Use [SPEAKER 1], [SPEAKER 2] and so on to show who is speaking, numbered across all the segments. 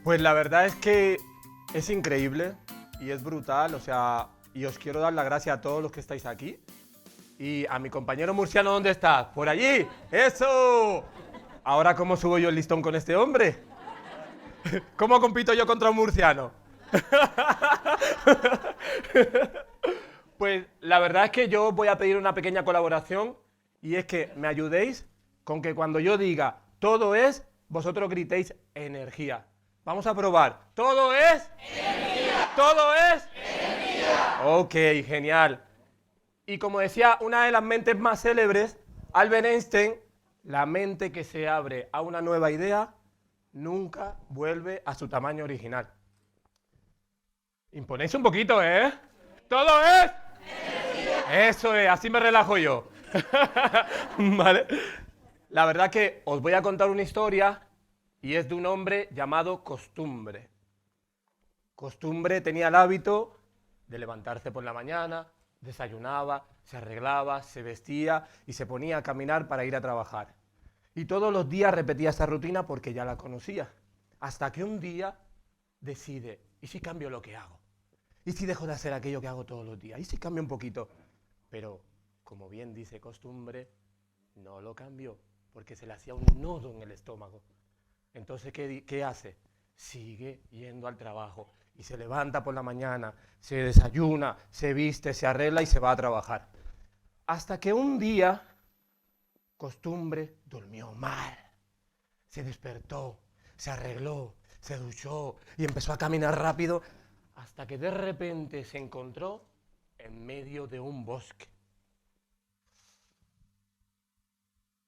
[SPEAKER 1] Pues la verdad es que es increíble y es brutal, o sea, y os quiero dar las gracias a todos los que estáis aquí. Y a mi compañero murciano, ¿dónde está? ¡Por allí! ¡Eso! Ahora, ¿cómo subo yo el listón con este hombre? ¿Cómo compito yo contra un murciano? Pues la verdad es que yo voy a pedir una pequeña colaboración y es que me ayudéis con que cuando yo diga todo es, vosotros gritéis energía. Vamos a probar. ¿Todo es? Energía. ¿Todo es? Energía. Ok, genial. Y como decía una de las mentes más célebres, Albert Einstein, la mente que se abre a una nueva idea nunca vuelve a su tamaño original. Imponéis un poquito, ¿eh? ¿Todo es? Energía. Eso es, así me relajo yo. ¿Vale? La verdad que os voy a contar una historia y es de un hombre llamado Costumbre. Costumbre tenía el hábito de levantarse por la mañana, desayunaba, se arreglaba, se vestía y se ponía a caminar para ir a trabajar. Y todos los días repetía esa rutina porque ya la conocía. Hasta que un día decide, ¿y si cambio lo que hago? ¿Y si dejo de hacer aquello que hago todos los días? ¿Y si cambio un poquito? Pero, como bien dice Costumbre, no lo cambió porque se le hacía un nudo en el estómago. Entonces, ¿qué hace? Sigue yendo al trabajo y se levanta por la mañana, se desayuna, se viste, se arregla y se va a trabajar. Hasta que un día, Costumbre durmió mal. Se despertó, se arregló, se duchó y empezó a caminar rápido hasta que de repente se encontró en medio de un bosque.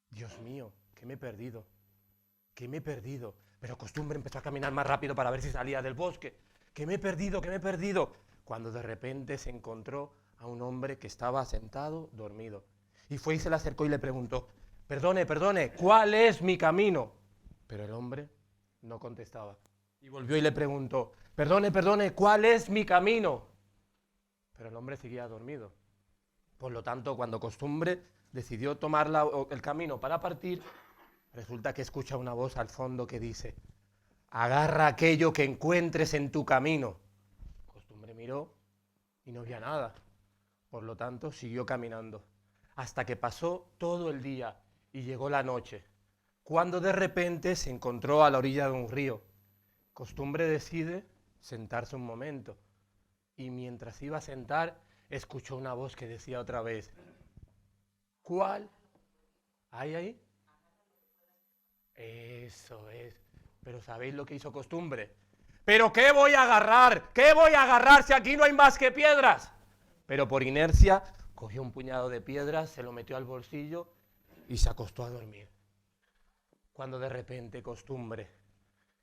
[SPEAKER 1] Dios mío, ¿qué me he perdido? ¿Qué me he perdido? Pero Costumbre empezó a caminar más rápido para ver si salía del bosque. ¿Qué me he perdido? ¿Qué me he perdido? Cuando de repente se encontró a un hombre que estaba sentado, dormido. Y fue y se le acercó y le preguntó, perdone, perdone, ¿cuál es mi camino? Pero el hombre no contestaba. Y volvió y le preguntó, perdone, perdone, ¿cuál es mi camino? Pero el hombre seguía dormido. Por lo tanto, cuando Costumbre decidió tomar el camino para partir, resulta que escucha una voz al fondo que dice, agarra aquello que encuentres en tu camino. Costumbre miró y no había nada. Por lo tanto, siguió caminando. Hasta que pasó todo el día y llegó la noche. Cuando de repente se encontró a la orilla de un río. Costumbre decide sentarse un momento. Y mientras iba a sentar, escuchó una voz que decía otra vez, ¿cuál? ¿Hay ahí? Eso es. Pero ¿sabéis lo que hizo Costumbre? ¿Pero qué voy a agarrar? ¿Qué voy a agarrar si aquí no hay más que piedras? Pero por inercia cogió un puñado de piedras, se lo metió al bolsillo y se acostó a dormir. Cuando de repente Costumbre,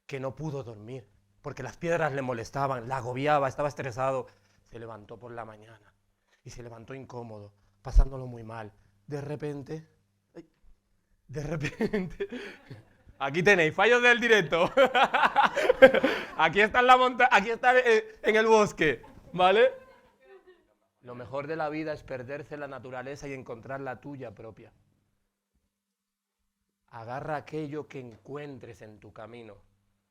[SPEAKER 1] que no pudo dormir, porque las piedras le molestaban, la agobiaba, estaba estresado, se levantó por la mañana y se levantó incómodo, pasándolo muy mal. De repente, aquí tenéis, fallos del directo. Aquí está en la montaña, aquí está en el bosque, ¿vale? Lo mejor de la vida es perderse en la naturaleza y encontrar la tuya propia. Agarra aquello que encuentres en tu camino.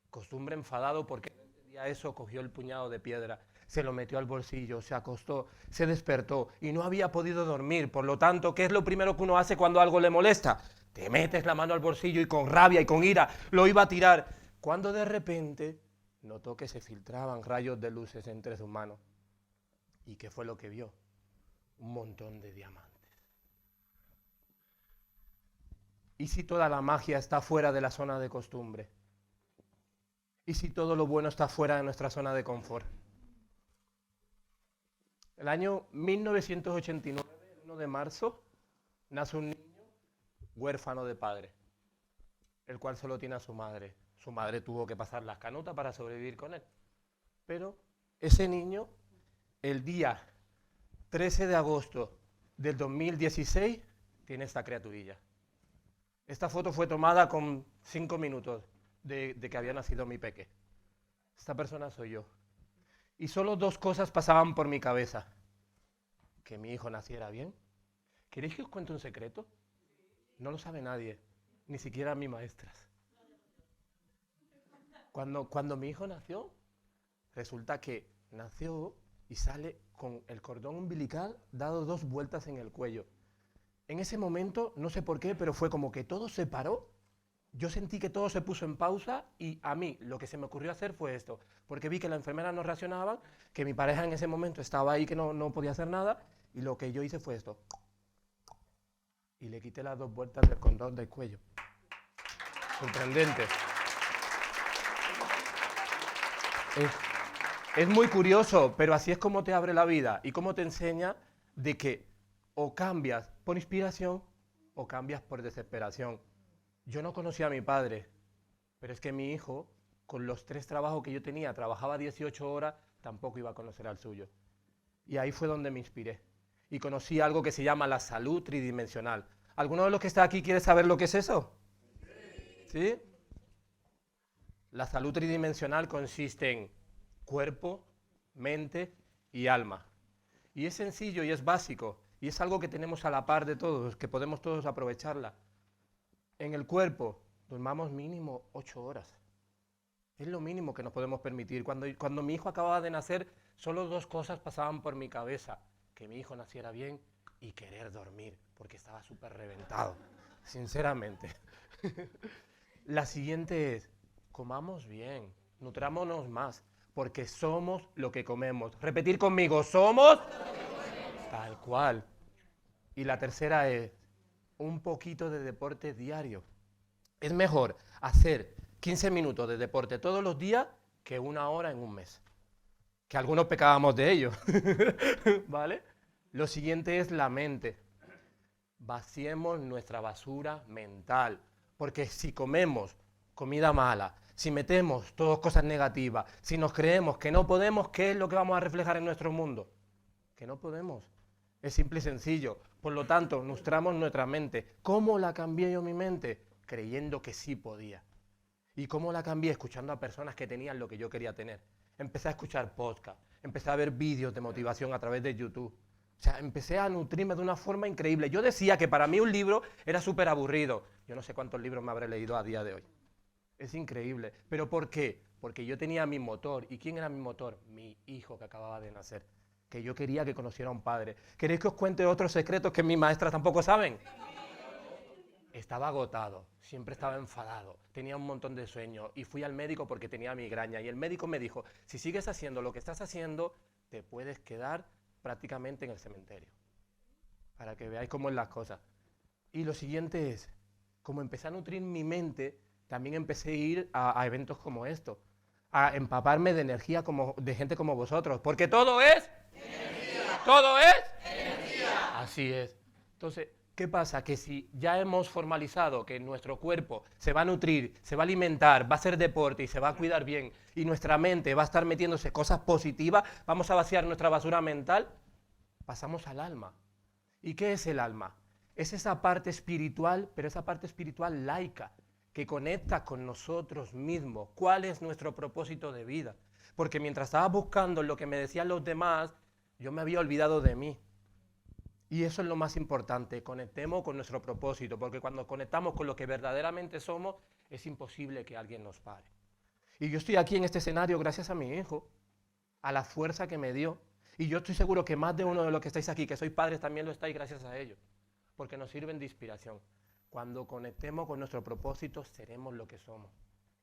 [SPEAKER 1] Costumbre enfadado porque no entendía eso, cogió el puñado de piedra, se lo metió al bolsillo, se acostó, se despertó y no había podido dormir. Por lo tanto, ¿qué es lo primero que uno hace cuando algo le molesta? Te metes la mano al bolsillo y con rabia y con ira lo iba a tirar. Cuando de repente notó que se filtraban rayos de luces entre sus manos. ¿Y qué fue lo que vio? Un montón de diamantes. ¿Y si toda la magia está fuera de la zona de Costumbre? ¿Y si todo lo bueno está fuera de nuestra zona de confort? El año 1989, el 1 de marzo, nace un niño huérfano de padre, el cual solo tiene a su madre. Su madre tuvo que pasar las canutas para sobrevivir con él. Pero ese niño, el día 13 de agosto del 2016, tiene esta criaturilla. Esta foto fue tomada con 5 minutos de que había nacido mi peque. Esta persona soy yo. Y solo dos cosas pasaban por mi cabeza. Que mi hijo naciera bien. ¿Queréis que os cuente un secreto? No lo sabe nadie, ni siquiera mis maestras. Cuando mi hijo nació, resulta que nació y sale con el cordón umbilical dado 2 vueltas en el cuello. En ese momento, no sé por qué, pero fue como que todo se paró. Yo sentí que todo se puso en pausa y a mí lo que se me ocurrió hacer fue esto, porque vi que la enfermera no reaccionaba, que mi pareja en ese momento estaba ahí que no podía hacer nada, y lo que yo hice fue esto. Y le quité las 2 vueltas del cordón del cuello. Sorprendente. Es muy curioso, pero así es como te abre la vida y cómo te enseña de que o cambias por inspiración o cambias por desesperación. Yo no conocía a mi padre, pero es que mi hijo, con los 3 trabajos que yo tenía, trabajaba 18 horas, tampoco iba a conocer al suyo. Y ahí fue donde me inspiré. Y conocí algo que se llama la salud tridimensional. ¿Alguno de los que está aquí quiere saber lo que es eso? ¿Sí? La salud tridimensional consiste en cuerpo, mente y alma. Y es sencillo y es básico. Y es algo que tenemos a la par de todos, que podemos todos aprovecharla. En el cuerpo, dormamos mínimo 8 horas. Es lo mínimo que nos podemos permitir. Cuando mi hijo acababa de nacer, solo 2 cosas pasaban por mi cabeza. Que mi hijo naciera bien y querer dormir, porque estaba súper reventado, sinceramente. La siguiente es, comamos bien, nutrámonos más, porque somos lo que comemos. Repetir conmigo, somos tal cual. Y la tercera es, un poquito de deporte diario. Es mejor hacer 15 minutos de deporte todos los días que 1 hora en un mes. Que algunos pecábamos de ello. ¿Vale? Lo siguiente es la mente. Vaciemos nuestra basura mental. Porque si comemos comida mala, si metemos todas cosas negativas, si nos creemos que no podemos, ¿qué es lo que vamos a reflejar en nuestro mundo? Que no podemos. Es simple y sencillo. Por lo tanto, nutramos nuestra mente. ¿Cómo la cambié yo mi mente? Creyendo que sí podía. ¿Y cómo la cambié? Escuchando a personas que tenían lo que yo quería tener. Empecé a escuchar podcast, empecé a ver vídeos de motivación a través de YouTube. O sea, empecé a nutrirme de una forma increíble. Yo decía que para mí un libro era súper aburrido. Yo no sé cuántos libros me habré leído a día de hoy. Es increíble. ¿Pero por qué? Porque yo tenía mi motor. ¿Y quién era mi motor? Mi hijo que acababa de nacer. Que yo quería que conociera a un padre. ¿Queréis que os cuente otros secretos que mis maestras tampoco saben? Estaba agotado, siempre estaba enfadado, tenía un montón de sueño y fui al médico porque tenía migraña y el médico me dijo, si sigues haciendo lo que estás haciendo, te puedes quedar prácticamente en el cementerio. Para que veáis cómo es las cosas. Y lo siguiente es, como empecé a nutrir mi mente, también empecé a ir a eventos como estos, a empaparme de energía de gente como vosotros, porque todo es energía. ¿Todo es energía? Así es. Entonces, ¿qué pasa? Que si ya hemos formalizado que nuestro cuerpo se va a nutrir, se va a alimentar, va a hacer deporte y se va a cuidar bien, y nuestra mente va a estar metiéndose cosas positivas, vamos a vaciar nuestra basura mental, pasamos al alma. ¿Y qué es el alma? Es esa parte espiritual, pero esa parte espiritual laica, que conecta con nosotros mismos. ¿Cuál es nuestro propósito de vida? Porque mientras estaba buscando lo que me decían los demás, yo me había olvidado de mí. Y eso es lo más importante, conectemos con nuestro propósito, porque cuando conectamos con lo que verdaderamente somos, es imposible que alguien nos pare. Y yo estoy aquí en este escenario gracias a mi hijo, a la fuerza que me dio. Y yo estoy seguro que más de uno de los que estáis aquí, que sois padres, también lo estáis gracias a ellos, porque nos sirven de inspiración. Cuando conectemos con nuestro propósito, seremos lo que somos.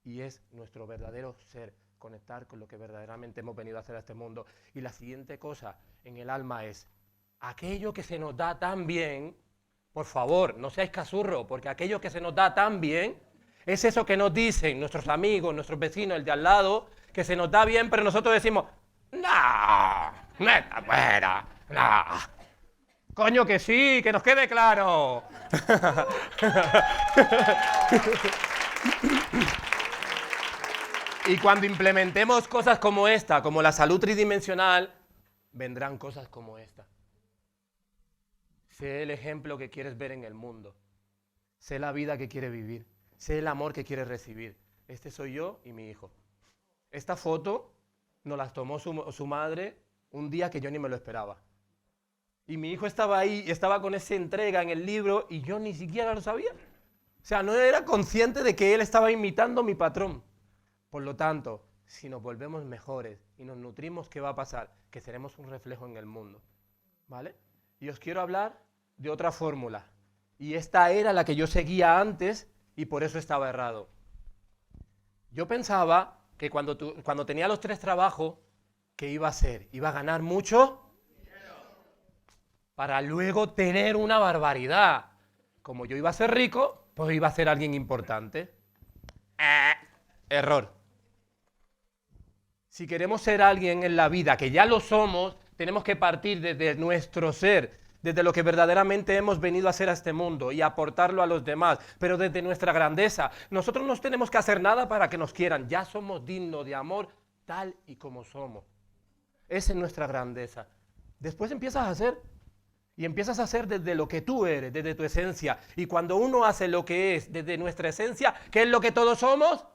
[SPEAKER 1] Y es nuestro verdadero ser, conectar con lo que verdaderamente hemos venido a hacer a este mundo. Y la siguiente cosa en el alma es, aquello que se nos da tan bien, por favor, no seáis casurros, porque aquello que se nos da tan bien es eso que nos dicen nuestros amigos, nuestros vecinos, el de al lado, que se nos da bien, pero nosotros decimos, no está buena, no. Coño que sí, que nos quede claro. Y cuando implementemos cosas como esta, como la salud tridimensional, vendrán cosas como esta. Sé el ejemplo que quieres ver en el mundo. Sé la vida que quieres vivir. Sé el amor que quieres recibir. Este soy yo y mi hijo. Esta foto nos la tomó su madre un día que yo ni me lo esperaba. Y mi hijo estaba ahí y estaba con esa entrega en el libro y yo ni siquiera lo sabía. O sea, no era consciente de que él estaba imitando mi patrón. Por lo tanto, si nos volvemos mejores y nos nutrimos, ¿qué va a pasar? Que seremos un reflejo en el mundo, ¿vale? Y os quiero hablar de otra fórmula. Y esta era la que yo seguía antes y por eso estaba errado. Yo pensaba que cuando tenía los 3 trabajos, ¿qué iba a hacer? Iba a ganar mucho para luego tener una barbaridad. Como yo iba a ser rico, pues iba a ser alguien importante. Error. Si queremos ser alguien en la vida, que ya lo somos, tenemos que partir desde nuestro ser, desde lo que verdaderamente hemos venido a hacer a este mundo y aportarlo a los demás, pero desde nuestra grandeza. Nosotros no tenemos que hacer nada para que nos quieran, ya somos dignos de amor tal y como somos. Esa es nuestra grandeza. Después empiezas a hacer, y empiezas a hacer desde lo que tú eres, desde tu esencia. Y cuando uno hace lo que es desde nuestra esencia, ¿qué es lo que todos somos?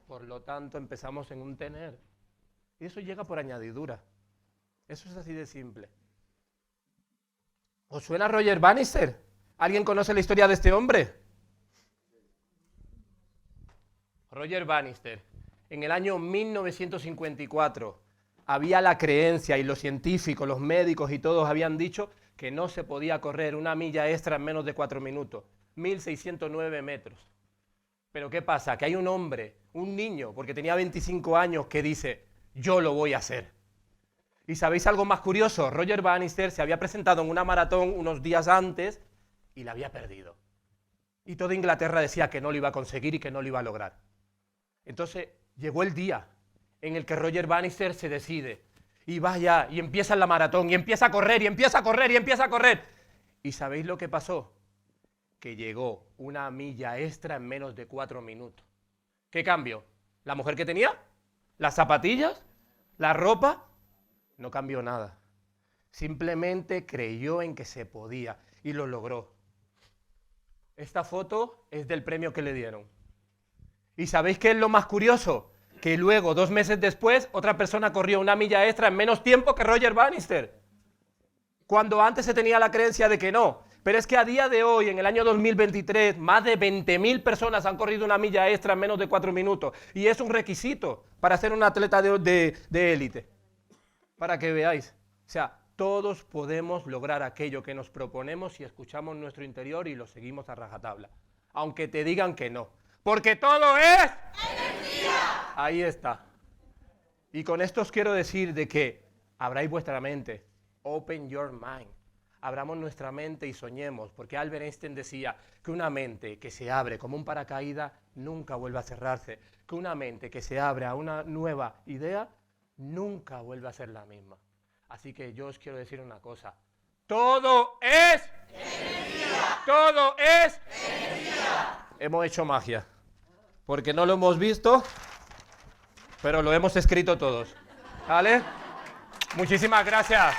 [SPEAKER 1] Por lo tanto, empezamos en un tener. Y eso llega por añadidura. Eso es así de simple. ¿Os suena Roger Bannister? ¿Alguien conoce la historia de este hombre? Roger Bannister. En el año 1954 había la creencia y los científicos, los médicos y todos habían dicho que no se podía correr una milla extra en menos de 4 minutos. 1609 metros. Pero ¿qué pasa? Que hay un hombre, un niño, porque tenía 25 años, que dice, yo lo voy a hacer. ¿Y sabéis algo más curioso? Roger Bannister se había presentado en una maratón unos días antes y la había perdido. Y toda Inglaterra decía que no lo iba a conseguir y que no lo iba a lograr. Entonces llegó el día en el que Roger Bannister se decide y vaya y empieza la maratón y empieza a correr y empieza a correr y empieza a correr. ¿Y sabéis lo que pasó? Que llegó una milla extra en menos de 4 minutos. ¿Qué cambio? ¿La mujer que tenía? ¿Las zapatillas? ¿La ropa? No cambió nada. Simplemente creyó en que se podía y lo logró. Esta foto es del premio que le dieron. ¿Y sabéis qué es lo más curioso? Que luego, 2 meses después, otra persona corrió una milla extra en menos tiempo que Roger Bannister. Cuando antes se tenía la creencia de que no. Pero es que a día de hoy, en el año 2023, más de 20.000 personas han corrido una milla extra en menos de 4 minutos. Y es un requisito para ser un atleta de élite. Para que veáis. O sea, todos podemos lograr aquello que nos proponemos si escuchamos nuestro interior y lo seguimos a rajatabla. Aunque te digan que no. Porque todo es energía. Ahí está. Y con esto os quiero decir de que abráis vuestra mente. Open your mind. Abramos nuestra mente y soñemos, porque Albert Einstein decía que una mente que se abre como un paracaídas nunca vuelve a cerrarse, que una mente que se abre a una nueva idea nunca vuelve a ser la misma. Así que yo os quiero decir una cosa, todo es energía. Todo es energía. Hemos hecho magia, porque no lo hemos visto, pero lo hemos escrito todos, ¿vale? Muchísimas gracias.